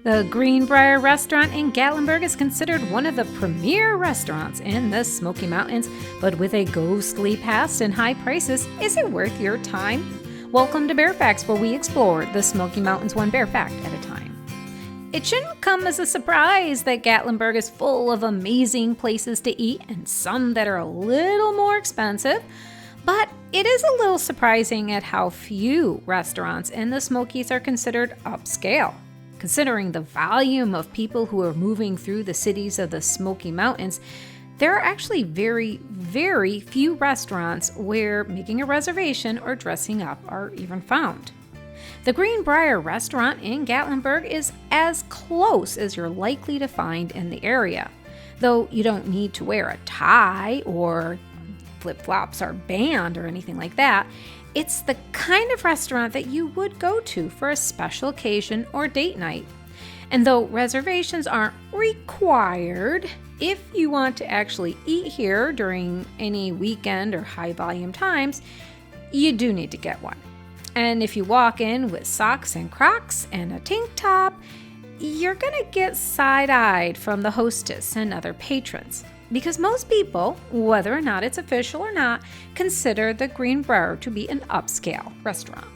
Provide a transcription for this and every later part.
The Greenbrier Restaurant in Gatlinburg is considered one of the premier restaurants in the Smoky Mountains, but with a ghostly past and high prices, is it worth your time? Welcome to Bear Facts, where we explore the Smoky Mountains one bear fact at a time. It shouldn't come as a surprise that Gatlinburg is full of amazing places to eat and some that are a little more expensive, but it is a little surprising at how few restaurants in the Smokies are considered upscale. Considering the volume of people who are moving through the cities of the Smoky Mountains, there are actually very, very few restaurants where making a reservation or dressing up are even found. The Greenbrier Restaurant in Gatlinburg is as close as you're likely to find in the area, though you don't need to wear a tie or flip-flops are banned or anything like that. It's the kind of restaurant that you would go to for a special occasion or date night. And though reservations aren't required, if you want to actually eat here during any weekend or high volume times, you do need to get one. And if you walk in with socks and Crocs and a tank top, you're gonna get side-eyed from the hostess and other patrons. Because most people, whether or not it's official or not, consider the Greenbrier to be an upscale restaurant.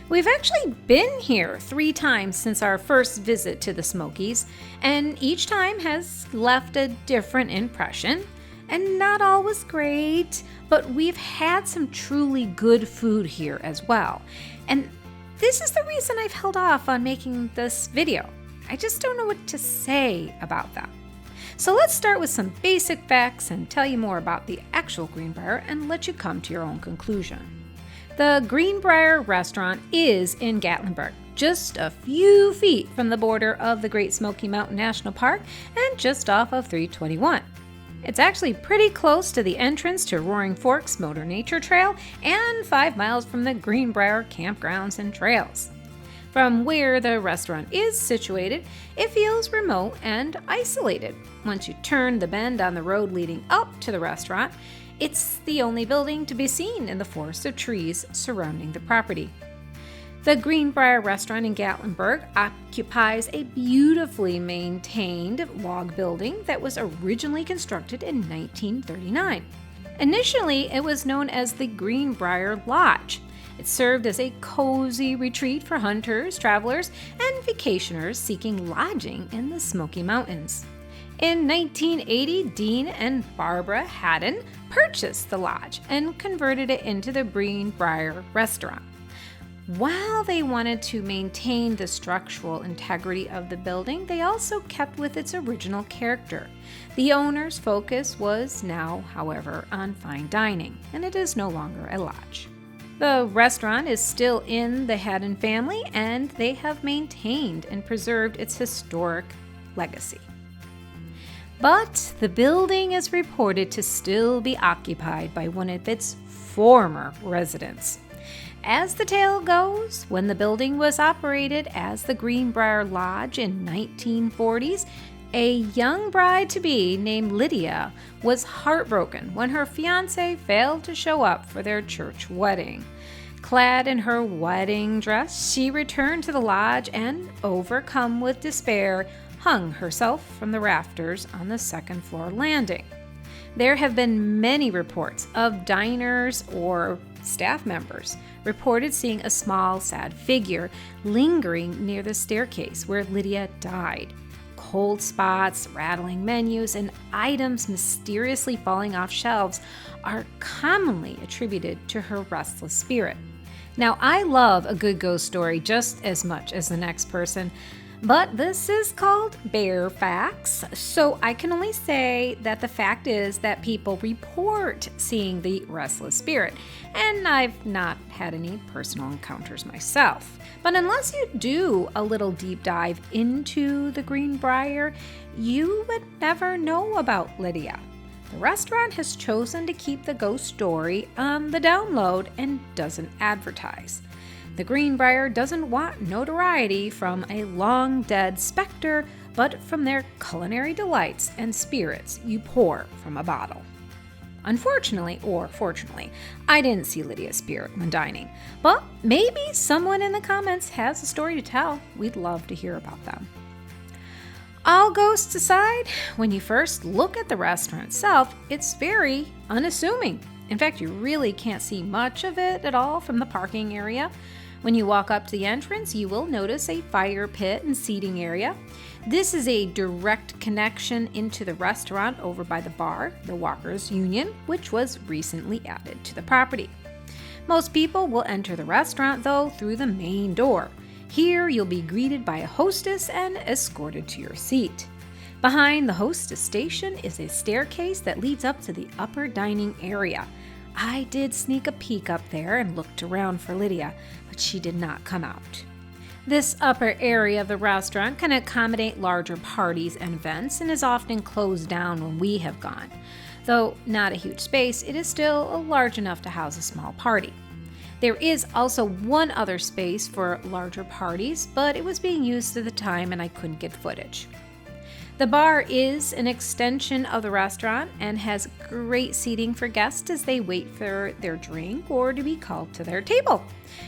We've actually been here 3 times since our first visit to the Smokies, and each time has left a different impression. And not all was great, but we've had some truly good food here as well. And this is the reason I've held off on making this video. I just don't know what to say about that. So let's start with some basic facts and tell you more about the actual Greenbrier and let you come to your own conclusion. The Greenbrier Restaurant is in Gatlinburg, just a few feet from the border of the Great Smoky Mountain National Park and just off of 321. It's actually pretty close to the entrance to Roaring Forks Motor Nature Trail and 5 miles from the Greenbrier campgrounds and trails. From where the restaurant is situated, it feels remote and isolated. Once you turn the bend on the road leading up to the restaurant, it's the only building to be seen in the forest of trees surrounding the property. The Greenbrier Restaurant in Gatlinburg occupies a beautifully maintained log building that was originally constructed in 1939. Initially, it was known as the Greenbrier Lodge. It served as a cozy retreat for hunters, travelers, and vacationers seeking lodging in the Smoky Mountains. In 1980, Dean and Barbara Haddon purchased the lodge and converted it into the Greenbrier Restaurant. While they wanted to maintain the structural integrity of the building, they also kept with its original character. The owner's focus was now, however, on fine dining, and it is no longer a lodge. The restaurant is still in the Haddon family, and they have maintained and preserved its historic legacy. But the building is reported to still be occupied by one of its former residents. As the tale goes, when the building was operated as the Greenbrier Lodge in 1940s, a young bride-to-be named Lydia was heartbroken when her fiancé failed to show up for their church wedding. Clad in her wedding dress, she returned to the lodge and, overcome with despair, hung herself from the rafters on the second-floor landing. There have been many reports of diners or staff members reported seeing a small, sad figure lingering near the staircase where Lydia died. Cold spots, rattling menus, and items mysteriously falling off shelves are commonly attributed to her restless spirit. Now, I love a good ghost story just as much as the next person, but this is called Bear Facts, so I can only say that the fact is that people report seeing the restless spirit, and I've not had any personal encounters myself. But unless you do a little deep dive into the Greenbrier, you would never know about Lydia. The restaurant has chosen to keep the ghost story on the download and doesn't advertise. The Greenbrier doesn't want notoriety from a long-dead specter, but from their culinary delights and spirits you pour from a bottle. Unfortunately, or fortunately, I didn't see Lydia's spirit when dining, but maybe someone in the comments has a story to tell. We'd love to hear about them. All ghosts aside, when you first look at the restaurant itself, it's very unassuming. In fact, you really can't see much of it at all from the parking area. When you walk up to the entrance, you will notice a fire pit and seating area. This is a direct connection into the restaurant over by the bar, the Walkers Union, which was recently added to the property. Most people will enter the restaurant, though, through the main door. Here, you'll be greeted by a hostess and escorted to your seat. Behind the hostess station is a staircase that leads up to the upper dining area. I did sneak a peek up there and looked around for Lydia, but she did not come out. This upper area of the restaurant can accommodate larger parties and events and is often closed down when we have gone. Though not a huge space, it is still large enough to house a small party. There is also one other space for larger parties, but it was being used at the time and I couldn't get footage. The bar is an extension of the restaurant and has great seating for guests as they wait for their drink or to be called to their table.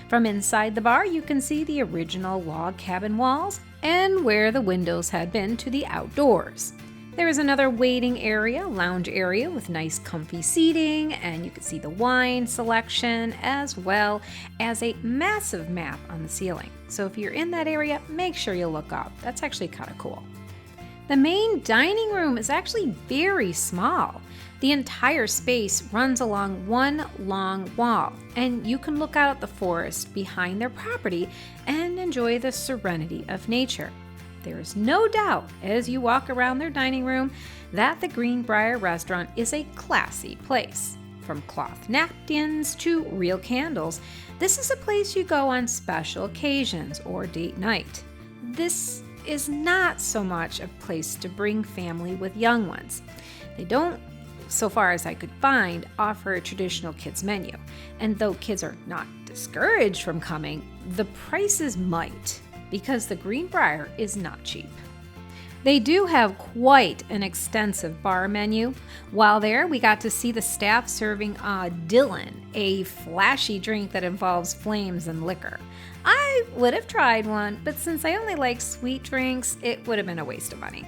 From inside the bar, you can see the original log cabin walls and where the windows had been to the outdoors. There is another waiting area, lounge area with nice comfy seating, and you can see the wine selection as well as a massive map on the ceiling. So if you're in that area, make sure you look up. That's actually kind of cool. The main dining room is actually very small. The entire space runs along one long wall, and you can look out at the forest behind their property and enjoy the serenity of nature. There is no doubt as you walk around their dining room that the Greenbrier Restaurant is a classy place. From cloth napkins to real candles, this is a place you go on special occasions or date night. This is not so much a place to bring family with young ones. They don't, so far as I could find, offer a traditional kids menu. And though kids are not discouraged from coming, the prices might, because the Greenbrier is not cheap. They do have quite an extensive bar menu. While there, we got to see the staff serving Dylan, a flashy drink that involves flames and liquor. I would have tried one, but since I only like sweet drinks, it would have been a waste of money.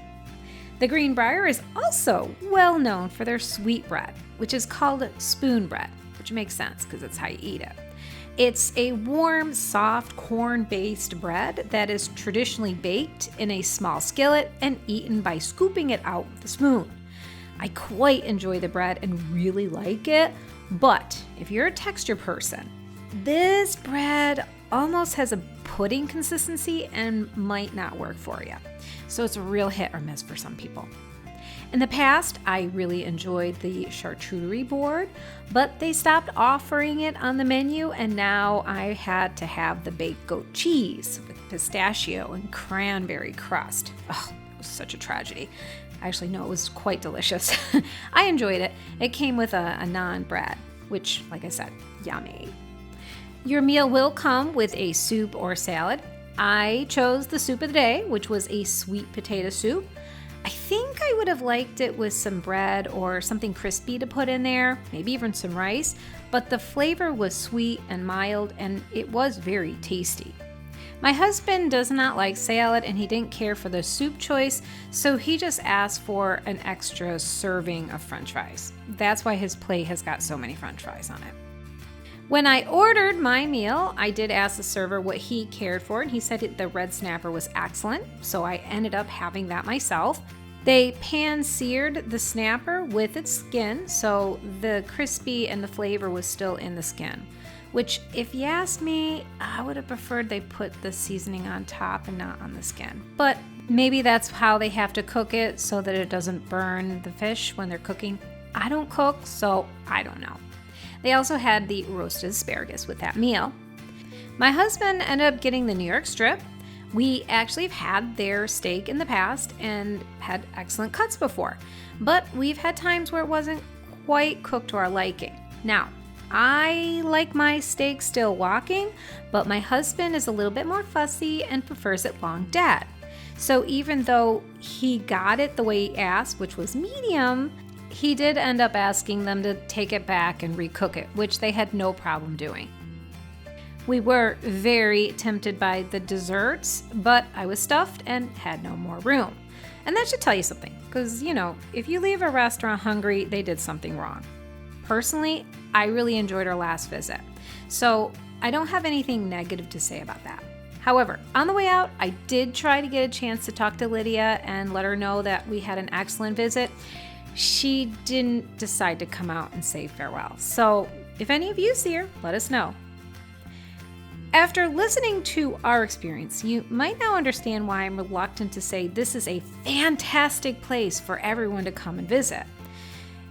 The Greenbrier is also well known for their sweet bread, which is called spoon bread, which makes sense because it's how you eat it. It's a warm, soft, corn-based bread that is traditionally baked in a small skillet and eaten by scooping it out with a spoon. I quite enjoy the bread and really like it, but if you're a texture person, this bread almost has a pudding consistency and might not work for you. So it's a real hit or miss for some people. In the past, I really enjoyed the charcuterie board, but they stopped offering it on the menu, and now I had to have the baked goat cheese with pistachio and cranberry crust. Oh, it was such a tragedy. Actually, no, it was quite delicious. I enjoyed it. It came with a naan bread, which, like I said, yummy. Your meal will come with a soup or salad. I chose the soup of the day, which was a sweet potato soup. I think I would have liked it with some bread or something crispy to put in there, maybe even some rice, but the flavor was sweet and mild, and it was very tasty. My husband does not like salad, and he didn't care for the soup choice, so he just asked for an extra serving of French fries. That's why his plate has got so many French fries on it. When I ordered my meal, I did ask the server what he cared for, and he said the red snapper was excellent, so I ended up having that myself. They pan-seared the snapper with its skin, so the crispy and the flavor was still in the skin, which, if you ask me, I would have preferred they put the seasoning on top and not on the skin. But maybe that's how they have to cook it so that it doesn't burn the fish when they're cooking. I don't cook, so I don't know. They also had the roasted asparagus with that meal. My husband ended up getting the New York strip. We actually have had their steak in the past and had excellent cuts before, but we've had times where it wasn't quite cooked to our liking. Now, I like my steak still walking, but my husband is a little bit more fussy and prefers it long dead. So even though he got it the way he asked, which was medium, he did end up asking them to take it back and recook it, which they had no problem doing. We were very tempted by the desserts, but I was stuffed and had no more room. And that should tell you something, because, if you leave a restaurant hungry, they did something wrong. Personally, I really enjoyed our last visit, so I don't have anything negative to say about that. However, on the way out, I did try to get a chance to talk to Lydia and let her know that we had an excellent visit. She didn't decide to come out and say farewell, so if any of you see her, let us know. After listening to our experience, you might now understand why I'm reluctant to say this is a fantastic place for everyone to come and visit.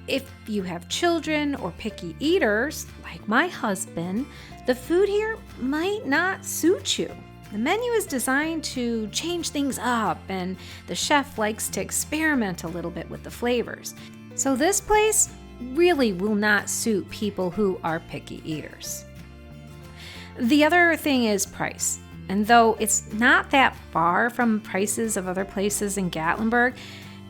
If you have children or picky eaters, like my husband, the food here might not suit you. The menu is designed to change things up, and the chef likes to experiment a little bit with the flavors. So this place really will not suit people who are picky eaters. The other thing is price. And though it's not that far from prices of other places in Gatlinburg,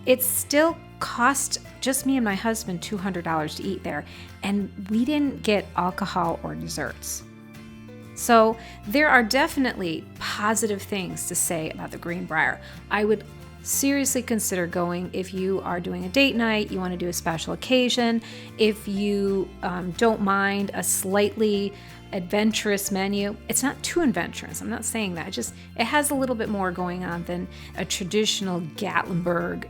it still cost just me and my husband $200 to eat there, and we didn't get alcohol or desserts. So there are definitely positive things to say about the Greenbrier. I would seriously consider going if you are doing a date night, you want to do a special occasion, if you don't mind a slightly adventurous menu. It's not too adventurous, I'm not saying that, it has a little bit more going on than a traditional Gatlinburg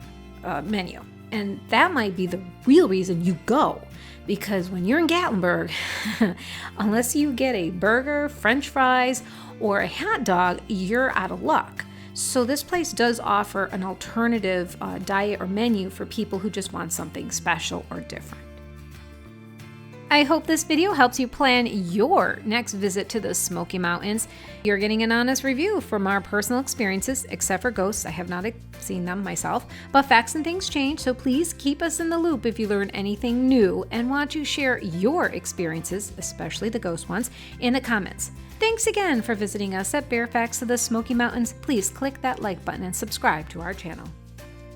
menu. And that might be the real reason you go, because when you're in Gatlinburg, unless you get a burger, french fries, or a hot dog, you're out of luck. So this place does offer an alternative diet or menu for people who just want something special or different. I hope this video helps you plan your next visit to the Smoky Mountains. You're getting an honest review from our personal experiences, except for ghosts. I have not seen them myself, but facts and things change, so please keep us in the loop if you learn anything new and want to share your experiences, especially the ghost ones, in the comments. Thanks again for visiting us at Fairfax of the Smoky Mountains. Please click that like button and subscribe to our channel.